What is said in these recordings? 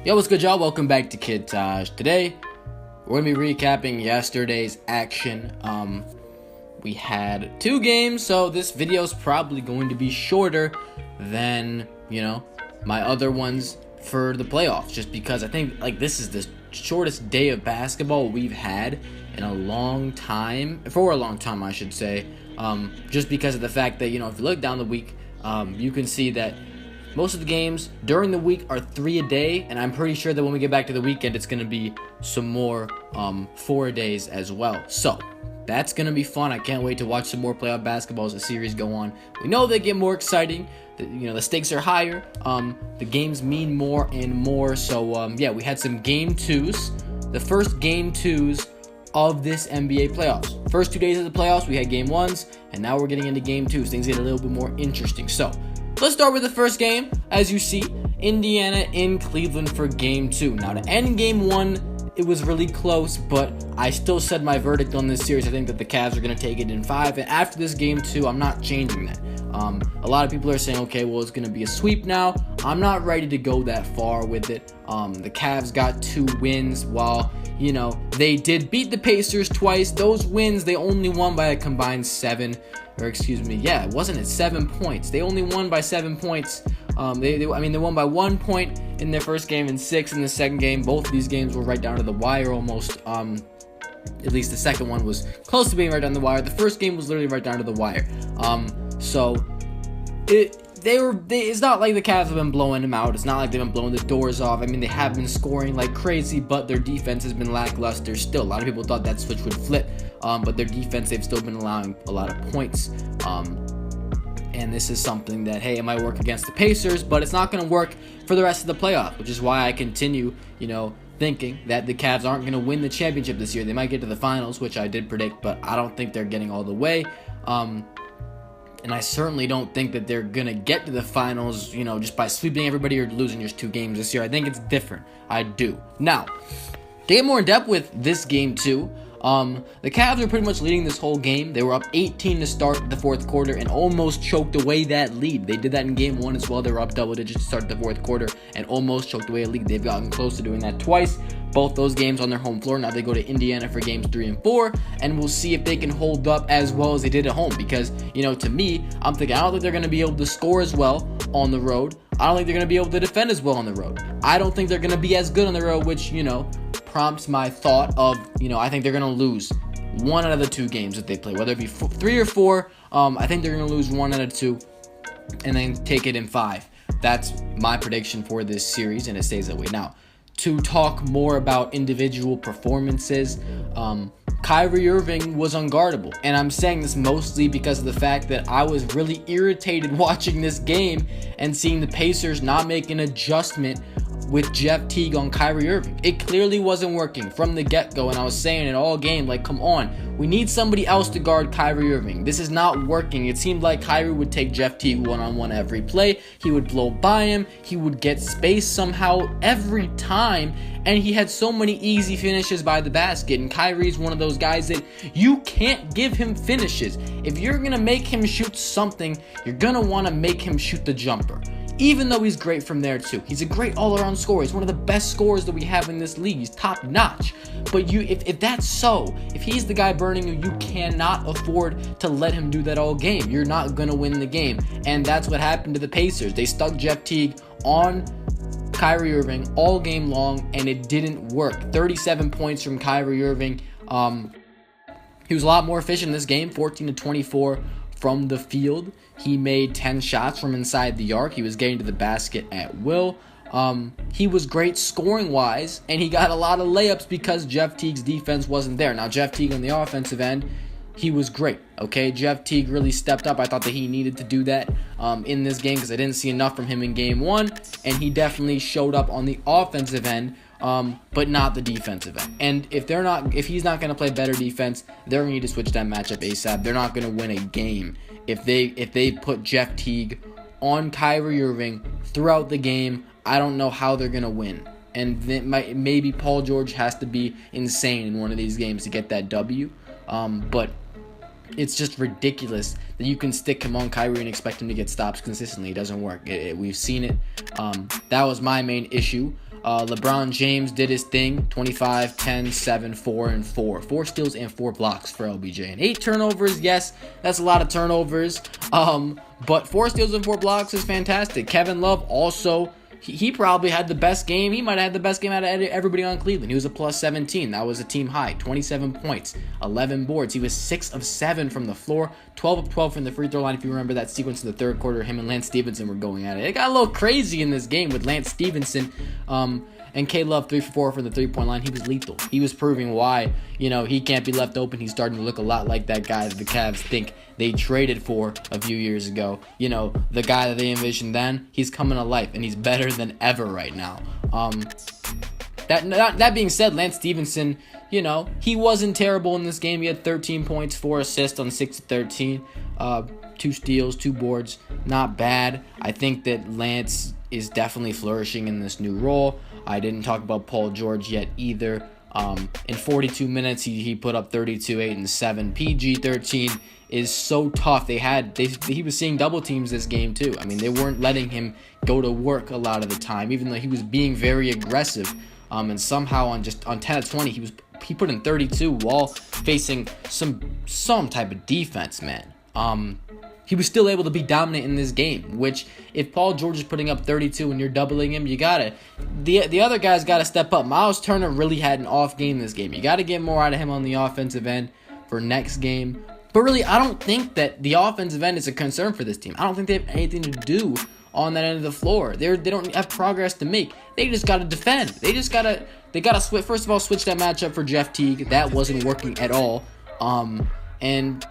Yo, what's good, y'all? Welcome back to Kid Taj. Today, we're going to be recapping yesterday's action. We had 2 games, so this video is probably going to be shorter than, my other ones for the playoffs. Just because I think, this is the shortest day of basketball we've had in a long time. For a long time, I should say. Just because of the fact that, if you look down the week, you can see that most of the games during the week are 3 a day, and I'm pretty sure that when we get back to the weekend, it's going to be some more 4 days as well. So that's going to be fun. I can't wait to watch some more playoff basketball as the series go on. We know they get more exciting. The stakes are higher. The games mean more and more. So, we had some game 2s. The first game 2s of this NBA playoffs. First 2 days of the playoffs, we had game 1s, and now we're getting into game 2s. Things get a little bit more interesting. So let's start with the first game. As you see, Indiana in Cleveland for game 2. Now, to end game 1, it was really close, but I still said my verdict on this series. I think that the Cavs are going to take it in 5. And after this game 2, I'm not changing that. A lot of people are saying, okay, well, it's going to be a sweep now. I'm not ready to go that far with it. The Cavs got 2 wins while, they did beat the Pacers twice. Those wins, they only won by a combined 7. Wasn't it 7 points? They only won by 7 points. They won by 1 point in their first game and 6 in the second game. Both of these games were right down to the wire almost. At least the second one was close to being right down the wire. The first game was literally right down to the wire. It's not like the Cavs have been blowing them out. It's not like they've been blowing the doors off. They have been scoring like crazy, but their defense has been lackluster still. A lot of people thought that switch would flip, but their defense, they've still been allowing a lot of points. And this is something that, hey, it might work against the Pacers, but it's not going to work for the rest of the playoffs, which is why I continue, thinking that the Cavs aren't going to win the championship this year. They might get to the finals, which I did predict, but I don't think they're getting all the way. And I certainly don't think that they're going to get to the finals, just by sweeping everybody or losing just 2 games this year. I think it's different. I do. Now, to get more in depth with this game 2, the Cavs were pretty much leading this whole game. They were up 18 to start the fourth quarter and almost choked away that lead. They did that in game 1 as well. They were up double digits to start the fourth quarter and almost choked away a lead. They've gotten close to doing that twice. Both those games on their home floor. Now they go to Indiana for games 3 and 4, and we'll see if they can hold up as well as they did at home. Because, to me, I'm thinking I don't think they're going to be able to score as well on the road. I don't think they're going to be able to defend as well on the road. I don't think they're going to be as good on the road, which, prompts my thought of, I think they're going to lose 1 out of the 2 games that they play. Whether it be 3 or 4, I think they're going to lose 1 out of 2 and then take it in 5. That's my prediction for this series, and it stays that way. Now, to talk more about individual performances, Kyrie Irving was unguardable. And I'm saying this mostly because of the fact that I was really irritated watching this game and seeing the Pacers not make an adjustment with Jeff Teague on Kyrie Irving. It clearly wasn't working from the get-go, and I was saying it all game, come on, we need somebody else to guard Kyrie Irving. This is not working. It seemed like Kyrie would take Jeff Teague one-on-one every play. He would blow by him. He would get space somehow every time, and he had so many easy finishes by the basket, and Kyrie's one of those guys that you can't give him finishes. If you're going to make him shoot something, you're going to want to make him shoot the jumper. Even though he's great from there too. He's a great all-around scorer. He's one of the best scorers that we have in this league. He's top-notch. But if that's so, if he's the guy burning you, you cannot afford to let him do that all game. You're not going to win the game. And that's what happened to the Pacers. They stuck Jeff Teague on Kyrie Irving all game long, and it didn't work. 37 points from Kyrie Irving. He was a lot more efficient in this game, 14 to 24 from the field. He made 10 shots from inside the arc. He was getting to the basket at will. He was great scoring-wise, and he got a lot of layups because Jeff Teague's defense wasn't there. Now, Jeff Teague on the offensive end, he was great, okay? Jeff Teague really stepped up. I thought that he needed to do that in this game because I didn't see enough from him in game 1, and he definitely showed up on the offensive end, but not the defensive end. And if he's not going to play better defense, they're going to need to switch that matchup ASAP. They're not going to win a game if they put Jeff Teague on Kyrie Irving throughout the game. I don't know how they're going to win. And maybe Paul George has to be insane in one of these games to get that W. But it's just ridiculous that you can stick him on Kyrie and expect him to get stops consistently. It doesn't work. We've seen it. That was my main issue. LeBron James did his thing, 25, 10, 7, 4, and 4. 4 steals and 4 blocks for LBJ. And 8 turnovers, yes, that's a lot of turnovers. But 4 steals and 4 blocks is fantastic. Kevin Love also, he probably had the best game. He might have had the best game out of everybody on Cleveland. He was a plus 17. That was a team high. 27 points, 11 boards. He was 6 of 7 from the floor, 12 of 12 from the free throw line. If you remember that sequence in the third quarter, him and Lance Stevenson were going at it. It got a little crazy in this game with Lance Stevenson. And K-Love 3 for 4 from the three-point line. He was lethal. He was proving why, he can't be left open. He's starting to look a lot like that guy that the Cavs think they traded for a few years ago. The guy that they envisioned then, he's coming to life, and he's better than ever right now. That being said, Lance Stevenson, he wasn't terrible in this game. He had 13 points, 4 assists on 6 of 13, 2 steals, 2 boards. Not bad. I think that Lance is definitely flourishing in this new role. I didn't talk about Paul George yet either. In 42 minutes, he put up 32, 8, and 7. PG-13 is so tough. He was seeing double teams this game too. I mean, they weren't letting him go to work a lot of the time, even though he was being very aggressive. And somehow on 10 of 20, he put in 32 while facing some type of defense, man. He was still able to be dominant in this game, which if Paul George is putting up 32 and you're doubling him, the other guys got to step up. Miles Turner really had an off game this game. You got to get more out of him on the offensive end for next game. But really, I don't think that the offensive end is a concern for this team. I don't think they have anything to do on that end of the floor. They don't have progress to make. They just got to defend. They got to switch. First of all, switch that matchup for Jeff Teague. That wasn't working at all. And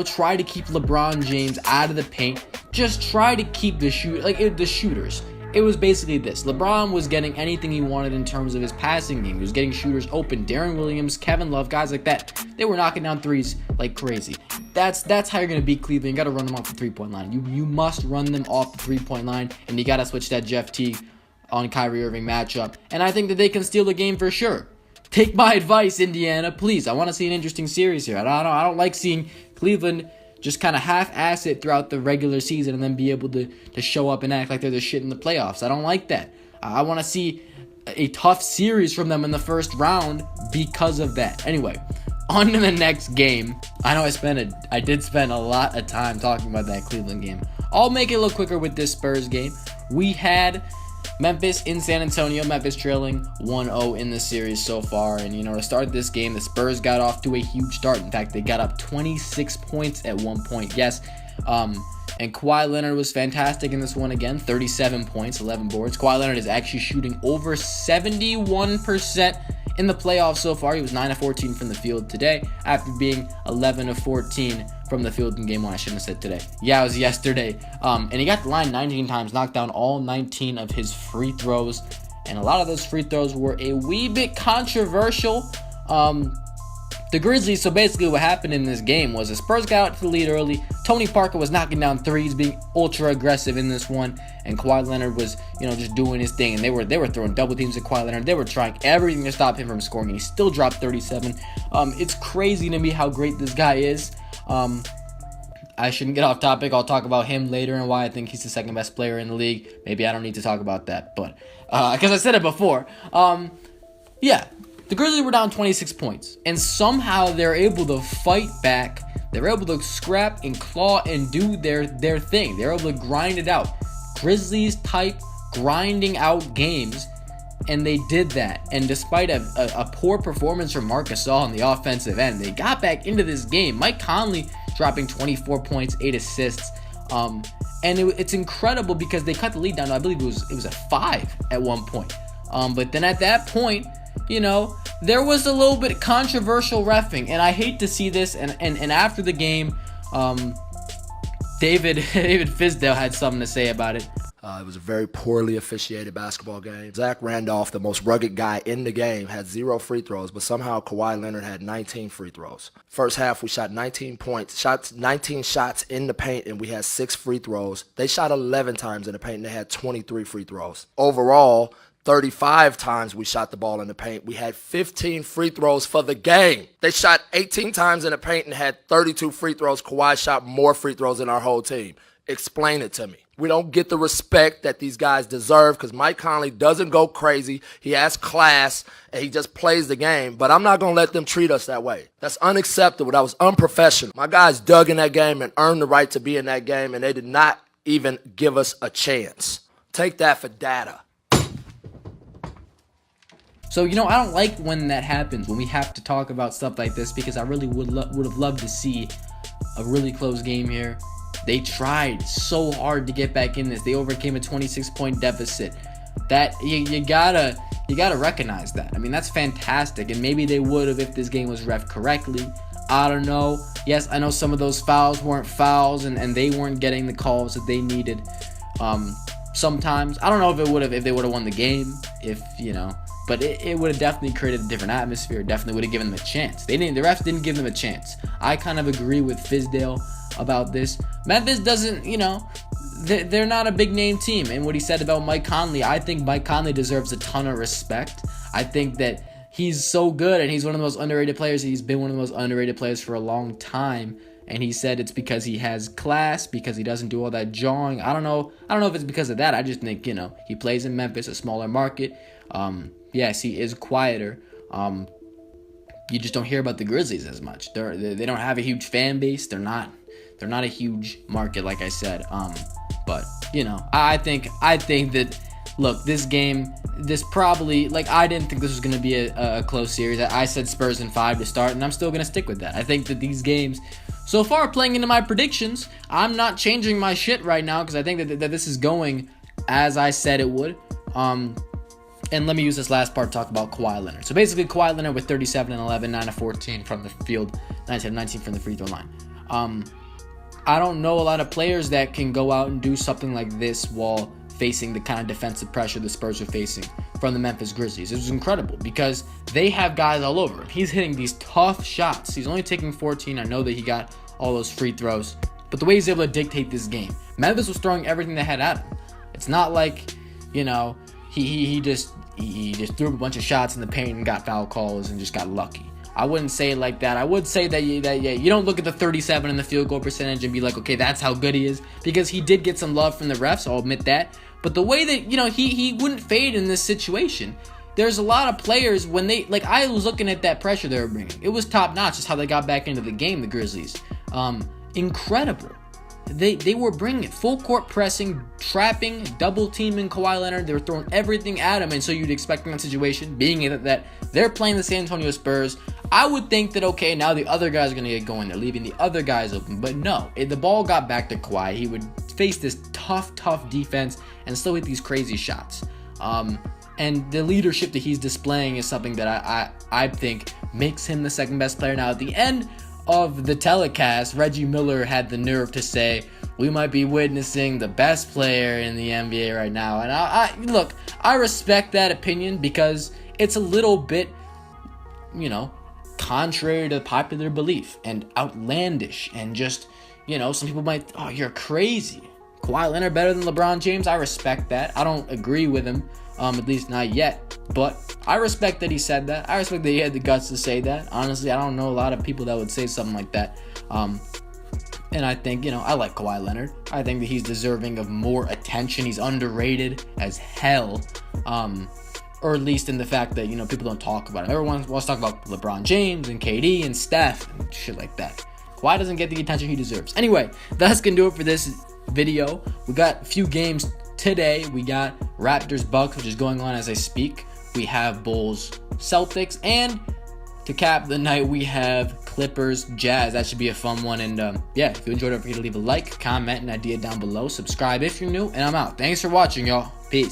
try to keep LeBron James out of the paint. Just try to keep the shooters. It was basically this. LeBron was getting anything he wanted in terms of his passing game. He was getting shooters open. Darren Williams, Kevin Love, guys like that. They were knocking down threes like crazy. That's how you're going to beat Cleveland. You got to run them off the three-point line. You must run them off the three-point line, and you got to switch that Jeff Teague on Kyrie Irving matchup. And I think that they can steal the game for sure. Take my advice, Indiana, please. I want to see an interesting series here. I don't like seeing Cleveland just kind of half-ass it throughout the regular season and then be able to show up and act like they're the shit in the playoffs. I don't like that. I want to see a tough series from them in the first round because of that. Anyway, on to the next game. I know I did spend a lot of time talking about that Cleveland game. I'll make it a little quicker with this Spurs game. We had Memphis in San Antonio. Memphis trailing 1-0 in the series so far. And, to start this game, the Spurs got off to a huge start. In fact, they got up 26 points at one point. Yes. And Kawhi Leonard was fantastic in this one again. 37 points, 11 boards. Kawhi Leonard is actually shooting over 71% in the playoffs so far. He was 9 of 14 from the field today after being 11 of 14 from the field in game 1. I shouldn't have said today. Yeah, it was yesterday. And he got the line 19 times, knocked down all 19 of his free throws. And a lot of those free throws were a wee bit controversial. The Grizzlies, so basically what happened in this game was the Spurs got out to the lead early. Tony Parker was knocking down threes, being ultra aggressive in this one. And Kawhi Leonard was, just doing his thing. And they were throwing double teams at Kawhi Leonard. They were trying everything to stop him from scoring. And he still dropped 37. It's crazy to me how great this guy is. I shouldn't get off topic. I'll talk about him later and why I think he's the second best player in the league. Maybe I don't need to talk about that. But, because I said it before. Yeah. The Grizzlies were down 26 points, and somehow they're able to fight back. They're able to scrap and claw and do their thing. They're able to grind it out. Grizzlies type grinding out games, and they did that. And despite a poor performance from Marc Gasol on the offensive end, they got back into this game. Mike Conley dropping 24 points, 8 assists. And it's incredible because they cut the lead down to, I believe it was a 5 at one point. But then at that point, there was a little bit controversial reffing, and I hate to see this. And after the game, David Fizdale had something to say about it. It was a very poorly officiated basketball game. Zach Randolph, the most rugged guy in the game, had 0 free throws, but somehow Kawhi Leonard had 19 free throws. First half, we shot 19 shots in the paint, and we had 6 free throws. They shot 11 times in the paint, and they had 23 free throws. Overall, 35 times we shot the ball in the paint. We had 15 free throws for the game. They shot 18 times in the paint and had 32 free throws. Kawhi shot more free throws than our whole team. Explain it to me. We don't get the respect that these guys deserve because Mike Conley doesn't go crazy. He has class, and he just plays the game. But I'm not going to let them treat us that way. That's unacceptable. That was unprofessional. My guys dug in that game and earned the right to be in that game, and they did not even give us a chance. Take that for data. So, I don't like when that happens, when we have to talk about stuff like this, because I really would have loved to see a really close game here. They tried so hard to get back in this. They overcame a 26-point deficit. That you gotta recognize that. I mean, that's fantastic, and maybe they would have if this game was ref correctly. I don't know. Yes, I know some of those fouls weren't fouls, and they weren't getting the calls that they needed. Sometimes I don't know if they would have won the game, but it would have definitely created a different atmosphere. Definitely would have given them a chance. The refs didn't give them a chance. I kind of agree with Fizdale about this. Memphis doesn't, they're not a big name team. And what he said about Mike Conley, I think Mike Conley deserves a ton of respect. I think that he's so good, and he's one of the most underrated players. He's been one of the most underrated players for a long time. And he said it's because he has class, because he doesn't do all that jawing. I don't know if it's because of that. I just think, he plays in Memphis, a smaller market. Yes, he is quieter. You just don't hear about the Grizzlies as much. They don't have a huge fan base. They're not a huge market, like I said. But I think that, look, this probably, I didn't think this was going to be a close series. I said Spurs in 5 to start, and I'm still going to stick with that. I think that these games, so far, playing into my predictions, I'm not changing my shit right now because I think that this is going as I said it would. And let me use this last part to talk about Kawhi Leonard. So basically, Kawhi Leonard with 37 and 11, 9 of 14 from the field, 19 of 19 from the free throw line. I don't know a lot of players that can go out and do something like this while facing the kind of defensive pressure the Spurs are facing from the Memphis Grizzlies. It was incredible because they have guys all over him. He's hitting these tough shots. He's only taking 14. I know that he got all those free throws, but the way he's able to dictate this game, Memphis was throwing everything they had at him. It's not like, he just threw a bunch of shots in the paint and got foul calls and just got lucky. I wouldn't say it like that. I would say that you don't look at the 37 and the field goal percentage and be like, okay, that's how good he is, because he did get some love from the refs. I'll admit that. But the way that he wouldn't fade in this situation. There's a lot of players when I was looking at that pressure they were bringing. It was top notch. Just how they got back into the game. The Grizzlies, incredible. They were bringing it. Full court pressing, trapping, double teaming Kawhi Leonard. They were throwing everything at him. And so you'd expect in that situation, being that they're playing the San Antonio Spurs, I would think that, okay, now the other guys are going to get going. They're leaving the other guys open. But no, the ball got back to Kawhi. He would face this tough defense and still hit these crazy shots. And the leadership that he's displaying is something that I think makes him the second best player. Now, at the end of the telecast, Reggie Miller had the nerve to say, we might be witnessing the best player in the NBA right now. And I respect that opinion because it's a little bit, contrary to popular belief and outlandish, and just, some people might, oh, you're crazy. Kawhi Leonard better than LeBron James? I respect that. I don't agree with him, at least not yet. But I respect that he said that. I respect that he had the guts to say that. Honestly, I don't know a lot of people that would say something like that. And I think, I like Kawhi Leonard. I think that he's deserving of more attention. He's underrated as hell. Or at least in the fact that, people don't talk about him. Everyone wants to talk about LeBron James and KD and Steph and shit like that. Kawhi doesn't get the attention he deserves. Anyway, that's going to do it for this video. We got a few games today. We got Raptors Bucks, which is going on as I speak. We have Bulls Celtics, and to cap the night we have Clippers Jazz. That should be a fun one. And if you enjoyed it, don't forget to leave a like, comment, and idea down below. Subscribe if you're new, and I'm out. Thanks for watching, y'all. Peace.